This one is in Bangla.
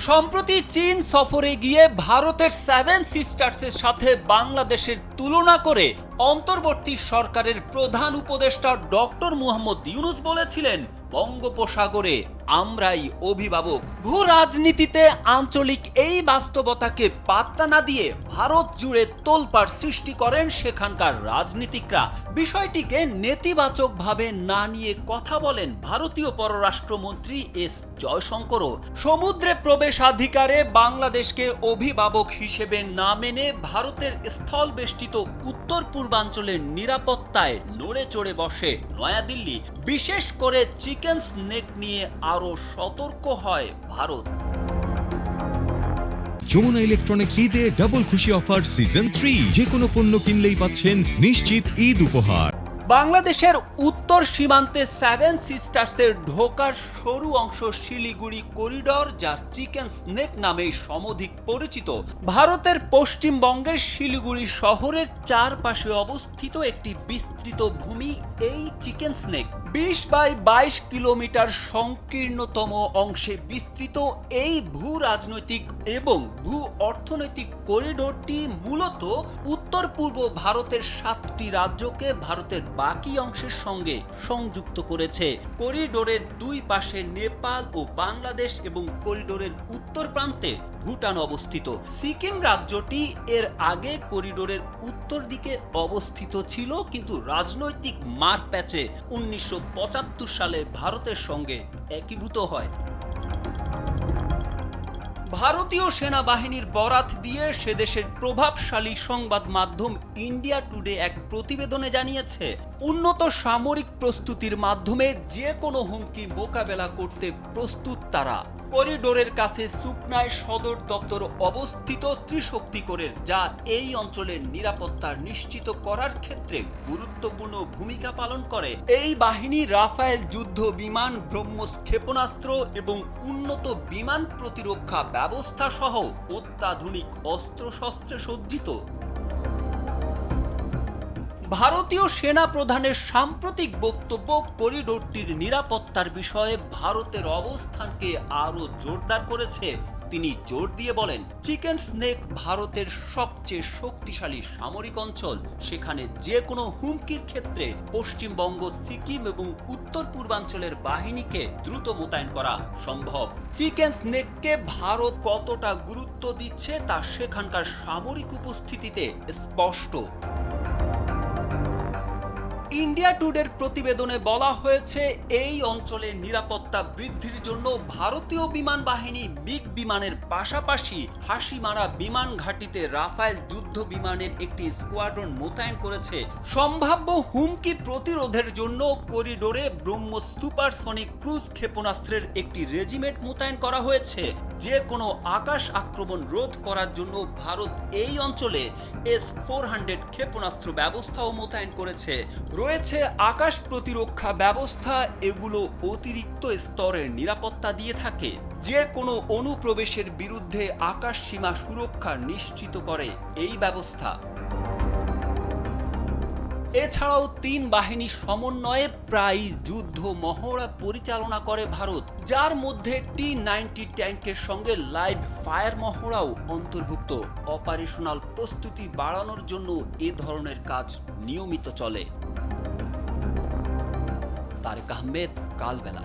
সম্প্রতি চীন সফরে গিয়ে ভারতের সেভেন সিস্টার্সের সাথে বাংলাদেশের তুলনা করে অন্তর্বর্তী সরকারের প্রধান উপদেষ্টা ডক্টর মুহাম্মদ ইউনূস বলেছিলেন, বঙ্গোপসাগরে আমরাই অভিভাবক। ভূ রাজনীতিতে আঞ্চলিক এই বাস্তবতাকে পাত্তা না দিয়ে ভারত জুড়ে তোলপাড় সৃষ্টি করেন সেখানকার রাজনীতিকরা। বিষয়টিকে নেতিবাচকভাবে না নিয়ে কথা বলেন ভারতীয় পররাষ্ট্রমন্ত্রী এস জয়শঙ্করও। সমুদ্রে প্রবেশাধিকারে বাংলাদেশকে অভিভাবক হিসেবে না মেনে ভারতের স্থলবেষ্টিত উত্তর পূর্বাঞ্চলের নিরাপত্তায় নড়ে চড়ে বসে নয়াদিল্লি। বিশেষ করে চিকেন স্নেক নিয়ে আরো সতর্ক হয় ভারত। যমুনা ইলেকট্রনিক্স ঈদে ডাবল খুশি অফার সিজন 3, যে কোনো পণ্য কিনলেই পাচ্ছেন নিশ্চিত ঈদ উপহার। বাংলাদেশের উত্তর সীমান্তে সেভেন সিস্টার্সের ঢোকার সরু অংশ শিলিগুড়ি করিডর, যা চিকেন স্নেক নামে সমধিক পরিচিত। ভারতের পশ্চিমবঙ্গের শিলিগুড়ি শহরের চারপাশে অবস্থিত একটি বিস্তৃত ভূমি এই চিকেন স্নেক। 20 × 22 কিলোমিটার সংকীর্ণতম অংশে বিস্তৃত এই ভূ রাজনৈতিক এবং ভূ অর্থনৈতিক করিডোরটি মূলত উত্তর পূর্ব ভারতের 7টি রাজ্যকে ভারতের বাকি অংশের সঙ্গে সংযুক্ত করেছে। করিডোরের দুই পাশে নেপাল ও বাংলাদেশ এবং করিডোরের উত্তর প্রান্তে ভুটান অবস্থিত। সিকিম রাজ্যটি এর আগে করিডোরের উত্তর দিকে অবস্থিত ছিল, কিন্তু রাজনৈতিক মারপ্যাচে 1975 সালে ভারতের সঙ্গে একীভূত হয়। ভারতীয় সেনাবাহিনীর বরাত দিয়ে সেদেশের প্রভাবশালী সংবাদ মাধ্যম ইন্ডিয়া টুডে এক প্রতিবেদনে জানিয়েছে, উন্নত সামরিক প্রস্তুতির মাধ্যমে যে কোনো হুমকি মোকাবেলা করতে প্রস্তুত তারা। করিডোরের কাছে সুকনায় সদর দপ্তর অবস্থিত ত্রিশক্তি কোরের, যা এই অঞ্চলের নিরাপত্তা নিশ্চিত করার ক্ষেত্রে গুরুত্বপূর্ণ ভূমিকা পালন করে। এই বাহিনী রাফায়েল যুদ্ধ বিমান, ব্রহ্মোস ক্ষেপণাস্ত্র এবং উন্নত বিমান প্রতিরক্ষা ব্যবস্থা সহ অত্যাধুনিক অস্ত্রশস্ত্রে সজ্জিত। ভারতীয় সেনা প্রধানের সাম্প্রতিক বক্তব্য করিডোরটির নিরাপত্তার বিষয়ে ভারতের অবস্থানকে আরও জোরদার করেছে। তিনি জোর দিয়ে বলেন, চিকেন স্নেক ভারতের সবচেয়ে শক্তিশালী সামরিক অঞ্চল। সেখানে যে কোনো হুমকির ক্ষেত্রে পশ্চিমবঙ্গ, সিকিম এবং উত্তর পূর্বাঞ্চলের বাহিনীকে দ্রুত মোতায়েন করা সম্ভব। চিকেন স্নেককে ভারত কতটা গুরুত্ব দিচ্ছে তা সেখানকার সামরিক উপস্থিতিতে স্পষ্ট। ইন্ডিয়া টুডের প্রতিবেদনে বলা হয়েছে, এই অঞ্চলের নিরাপত্তা বৃদ্ধির জন্য ভারতীয় বিমান বাহিনী মিগ বিমানের পাশাপাশি হাসিমারা বিমান ঘাঁটিতে রাফায়েল যুদ্ধ বিমানের একটি স্কোয়াড্রন মোতায়েন করেছে। সম্ভাব্য হুমকি প্রতিরোধের জন্য করিডোরে ব্রহ্মোস সুপারসনিক ক্রুজ ক্ষেপণাস্ত্রের একটি রেজিমেন্ট মোতায়েন করা হয়েছে। যে কোনো আকাশ আক্রমণ রোধ করার জন্য ভারত এই অঞ্চলে S-400 ক্ষেপণাস্ত্র ব্যবস্থাও মোতায়েন করেছে। রয়েছে আকাশ প্রতিরক্ষা ব্যবস্থা। এগুলো অতিরিক্ত স্তরের নিরাপত্তা দিয়ে থাকে, যে কোনো অনুপ্রবেশের বিরুদ্ধে আকাশ সীমা সুরক্ষা নিশ্চিত করে এই ব্যবস্থা। এছাড়াও 3 বাহিনী সমন্বয়ে প্রায় যুদ্ধ মহড়া পরিচালনা করে ভারত, যার মধ্যে T-90 ট্যাঙ্কের সঙ্গে লাইভ ফায়ার মহড়াও অন্তর্ভুক্ত। অপারেশনাল প্রস্তুতি বাড়ানোর জন্য এ ধরনের কাজ নিয়মিত চলে। তারেক আহমেদ, কালবেলা।